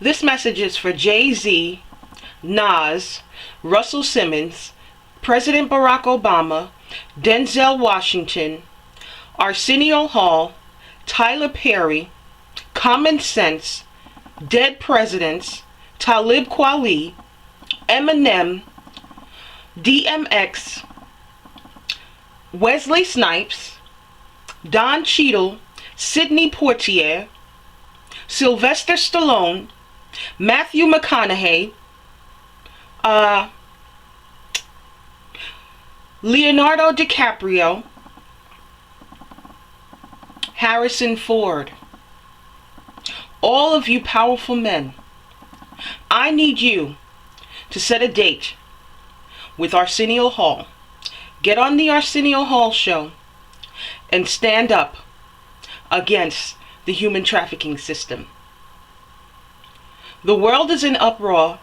This message is for Jay-Z, Nas, Russell Simmons, President Barack Obama, Denzel Washington, Arsenio Hall, Tyler Perry, Common Sense, Dead Presidents, Talib Kweli, Eminem, DMX, Wesley Snipes, Don Cheadle, Sidney Poitier, Sylvester Stallone, Matthew McConaughey, Leonardo DiCaprio, Harrison Ford. All of you powerful men, I need you to set a date with Arsenio Hall. Get on the Arsenio Hall show and stand up against the human trafficking system. The world is in uproar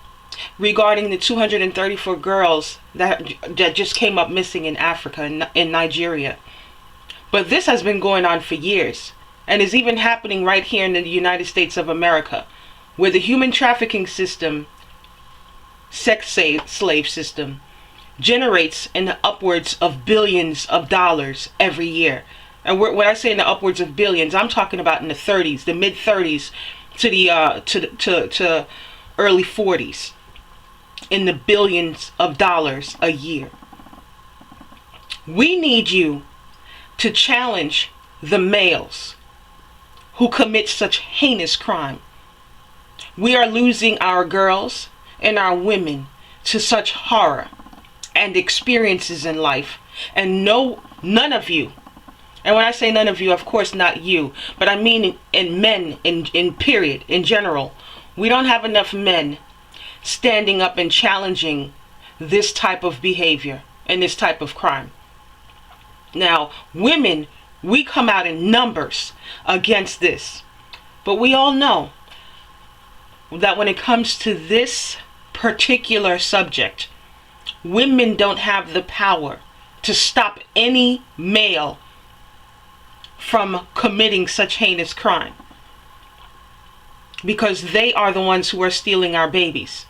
regarding the 234 girls that just came up missing in Africa, in Nigeria. But this has been going on for years, and is even happening right here in the United States of America, where the human trafficking system, sex slave system, generates in the upwards of billions of dollars every year. And when I say in the upwards of billions, I'm talking about in the 30s, the mid 30s to the to early 40s, in the billions of dollars a year. We need you to challenge the males who commit such heinous crime. We are losing our girls and our women to such horror and experiences in life, and none of you, and when I say none of you, of course not you, but I mean in men, in period, in general, we don't have enough men standing up and challenging this type of behavior and this type of crime. Now, women, we come out in numbers against this, but we all know that when it comes to this particular subject, women don't have the power to stop any male from committing such heinous crime, because they are the ones who are stealing our babies.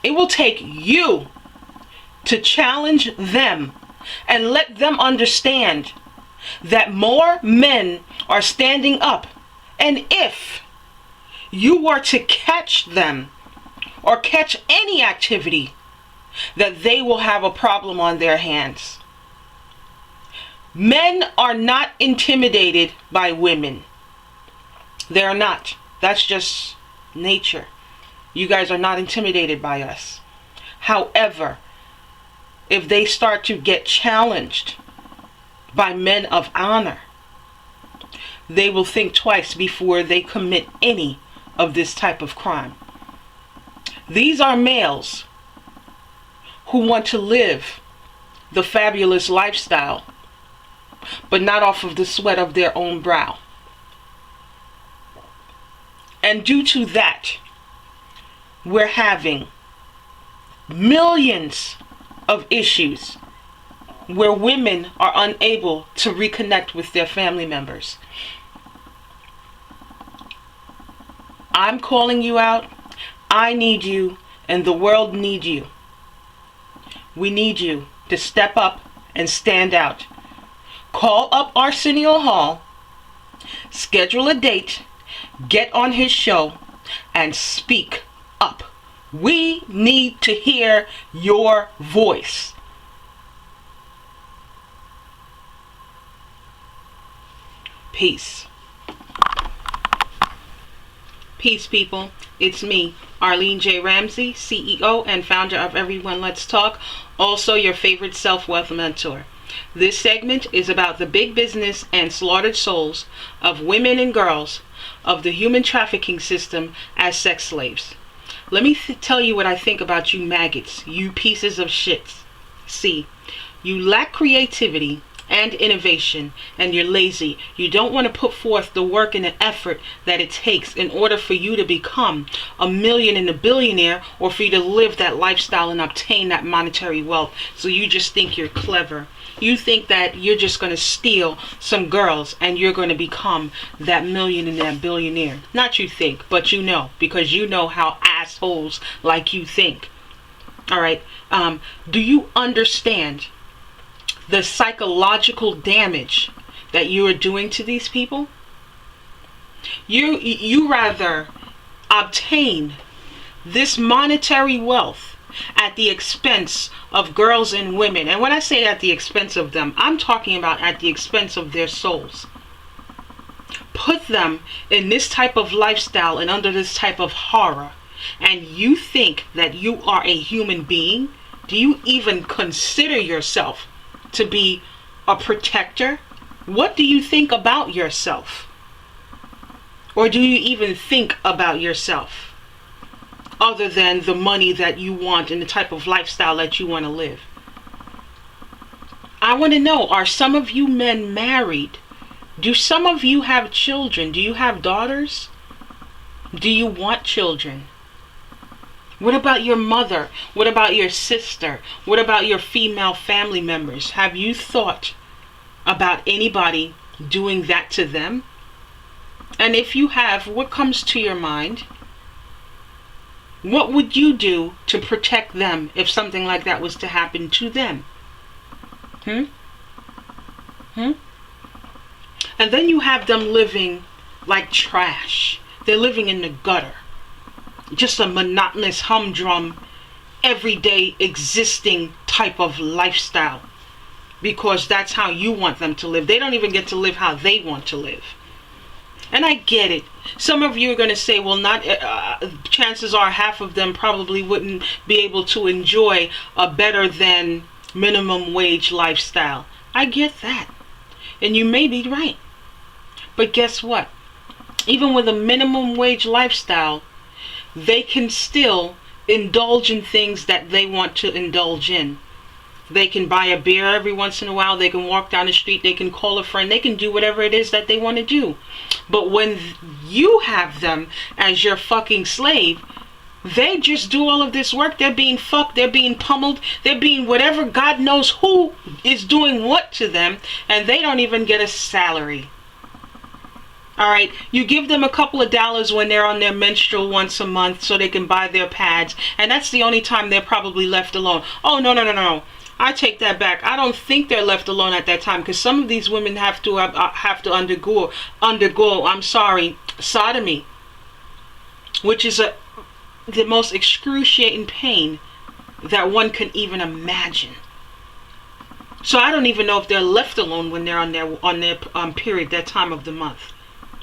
It will take you to challenge them and let them understand that more men are standing up, and if you were to catch them or catch any activity, that they will have a problem on their hands. Men are not intimidated by women. They are not. That's just nature. You guys are not intimidated by us. However, if they start to get challenged by men of honor, they will think twice before they commit any of this type of crime. These are males who want to live the fabulous lifestyle, but not off of the sweat of their own brow. And due to that, we're having millions of issues where women are unable to reconnect with their family members. I'm calling you out. I need you, and the world needs you. We need you to step up and stand out. Call up Arsenio Hall, schedule a date, get on his show, and speak up. We need to hear your voice. Peace. Peace, people. It's me, Arlene J. Ramsey, CEO and founder of Everyone Let's Talk, also your favorite self-wealth mentor. This segment is about the big business and slaughtered souls of women and girls of the human trafficking system as sex slaves. Let me tell you what I think about you maggots, you pieces of shit. See, you lack creativity and innovation, and you're lazy. You don't want to put forth the work and the effort that it takes in order for you to become a million and a billionaire, or for you to live that lifestyle and obtain that monetary wealth. So you just think you're clever. You think that you're just going to steal some girls and you're going to become that million and that billionaire. Not you think, but you know, because you know how assholes like you think. All right. Do you understand the psychological damage that you are doing to these people? You rather obtain this monetary wealth at the expense of girls and women. And when I say at the expense of them, I'm talking about at the expense of their souls. Put them in this type of lifestyle and under this type of horror, and you think that you are a human being? Do you even consider yourself to be a protector? What do you think about yourself? Or do you even think about yourself other than the money that you want and the type of lifestyle that you want to live? I want to know, are some of you men married? Do some of you have children? Do you have daughters? Do you want children? What about your mother? What about your sister? What about your female family members? Have you thought about anybody doing that to them? And if you have, what comes to your mind? What would you do to protect them if something like that was to happen to them? And then you have them living like trash. They're living in the gutter. Just a monotonous, humdrum, everyday existing type of lifestyle. Because that's how you want them to live. They don't even get to live how they want to live. And I get it. Some of you are going to say, well, not chances are half of them probably wouldn't be able to enjoy a better than minimum wage lifestyle. I get that. And you may be right. But guess what? Even with a minimum wage lifestyle, they can still indulge in things that they want to indulge in. They can buy a beer every once in a while. They can walk down the street. They can call a friend. They can do whatever it is that they want to do. But when you have them as your fucking slave, they just do all of this work. They're being fucked. They're being pummeled. They're being whatever. God knows who is doing what to them. And they don't even get a salary. Alright, you give them a couple of dollars when they're on their menstrual once a month so they can buy their pads. And that's the only time they're probably left alone. Oh, no. I take that back. I don't think they're left alone at that time, because some of these women have to undergo sodomy, which is the most excruciating pain that one can even imagine. So I don't even know if they're left alone when they're on their period, that time of the month.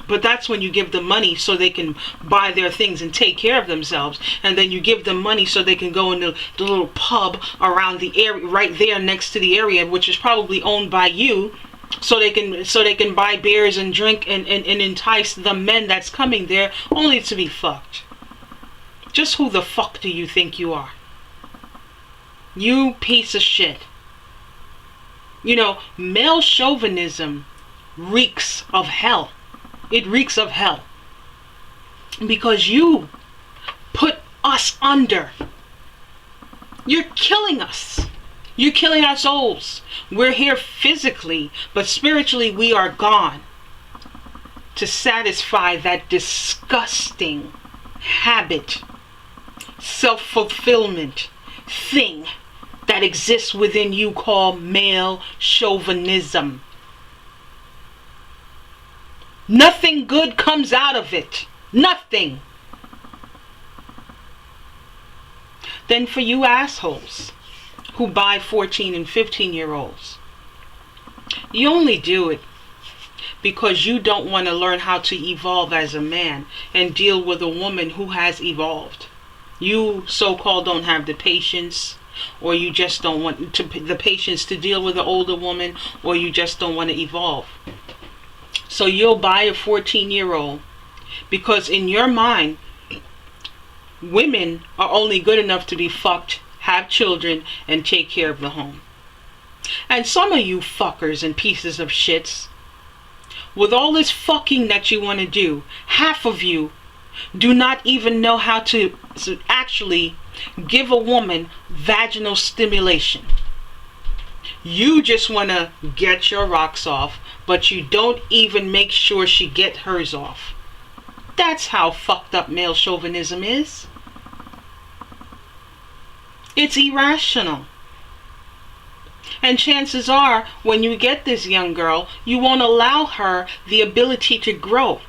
But that's when you give them money so they can buy their things and take care of themselves. And then you give them money so they can go in the little pub around the area, right there next to the area, which is probably owned by you, so they can buy beers and drink and entice the men that's coming there, only to be fucked. Just who the fuck do you think you are? You piece of shit. You know, male chauvinism reeks of hell. It reeks of hell. Because you put us under. You're killing us. You're killing our souls. We're here physically, but spiritually we are gone. To satisfy that disgusting habit, self-fulfillment thing that exists within you called male chauvinism. Nothing good comes out of it. Nothing. Then for you assholes who buy 14 and 15-year-olds, you only do it because you don't want to learn how to evolve as a man and deal with a woman who has evolved. You so-called don't have the patience, or you just don't want the patience to deal with an older woman, or you just don't want to evolve. So you'll buy a 14-year-old because in your mind, women are only good enough to be fucked, have children, and take care of the home. And some of you fuckers and pieces of shits, with all this fucking that you want to do, half of you do not even know how to actually give a woman vaginal stimulation. You just want to get your rocks off, but you don't even make sure she get hers off. That's how fucked up male chauvinism is. It's irrational. And chances are, when you get this young girl, you won't allow her the ability to grow.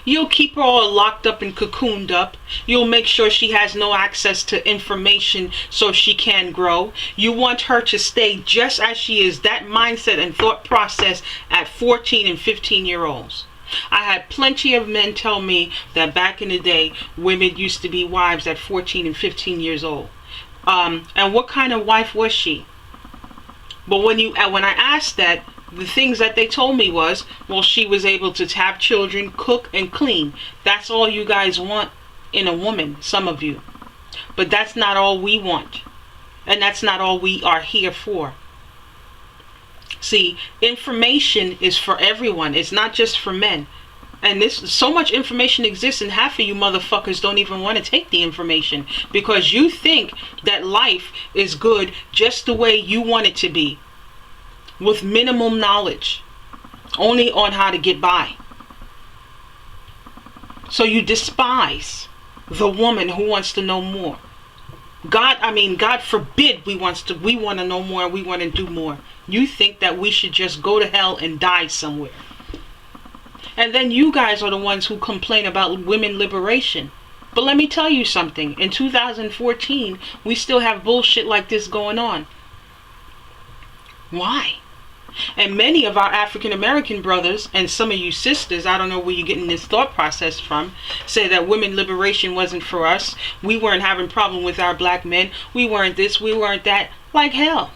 You'll keep her all locked up and cocooned up. You'll make sure she has no access to information so she can grow. You want her to stay just as she is, that mindset and thought process at 14 and 15-year-olds. I had plenty of men tell me that back in the day, women used to be wives at 14 and 15 years old. And what kind of wife was she? But when I asked that, the things that they told me was, well, she was able to have children, cook, and clean. That's all you guys want in a woman, some of you. But that's not all we want. And that's not all we are here for. See, information is for everyone. It's not just for men. And so much information exists, and half of you motherfuckers don't even want to take the information because you think that life is good just the way you want it to be, with minimum knowledge, only on how to get by. So you despise the woman who wants to know more. God forbid we want to know more, we want to do more. You think that we should just go to hell and die somewhere. And then you guys are the ones who complain about women liberation. But let me tell you something. In 2014, we still have bullshit like this going on. Why? And many of our African American brothers and some of you sisters, I don't know where you're getting this thought process from, say that women liberation wasn't for us. We weren't having problem with our black men. We weren't this, we weren't that. Like hell.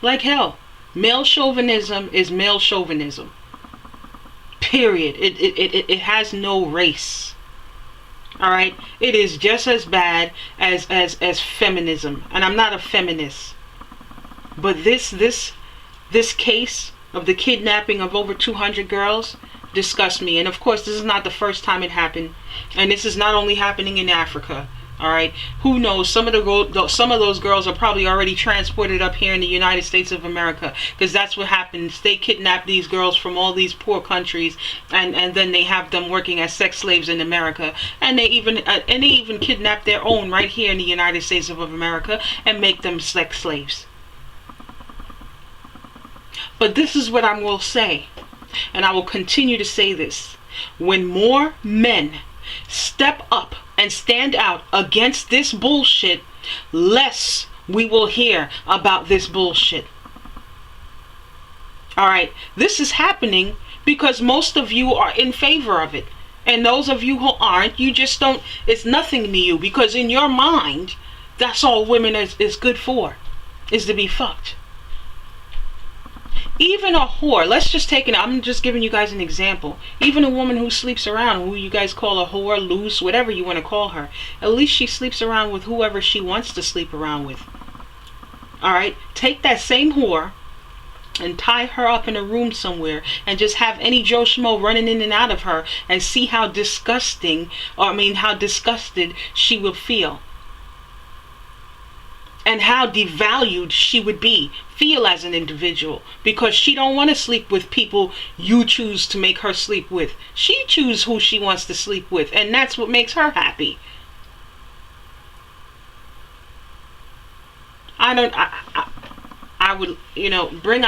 Like hell. Male chauvinism is male chauvinism. Period. It has no race. Alright? It is just as bad as feminism. And I'm not a feminist. But this case of the kidnapping of over 200 girls disgusts me. And of course, this is not the first time it happened. And this is not only happening in Africa. Alright? Who knows? Some of those girls are probably already transported up here in the United States of America. Because that's what happens. They kidnap these girls from all these poor countries. And then they have them working as sex slaves in America. And they even kidnap their own right here in the United States of America. And make them sex slaves. But this is what I will say. And I will continue to say this. When more men step up and stand out against this bullshit, less we will hear about this bullshit. Alright, this is happening because most of you are in favor of it. And those of you who aren't, you just don't, it's nothing to you. Because in your mind, that's all women is good for, is to be fucked. Even a whore, let's just take it, I'm just giving you guys an example. Even a woman who sleeps around, who you guys call a whore, loose, whatever you want to call her, at least she sleeps around with whoever she wants to sleep around with. Alright, take that same whore and tie her up in a room somewhere and just have any Joe Schmo running in and out of her and see how disgusted she will feel. And how devalued she would feel as an individual, because she don't want to sleep with people you choose to make her sleep with. She chooses who she wants to sleep with, and that's what makes her happy. I would, bring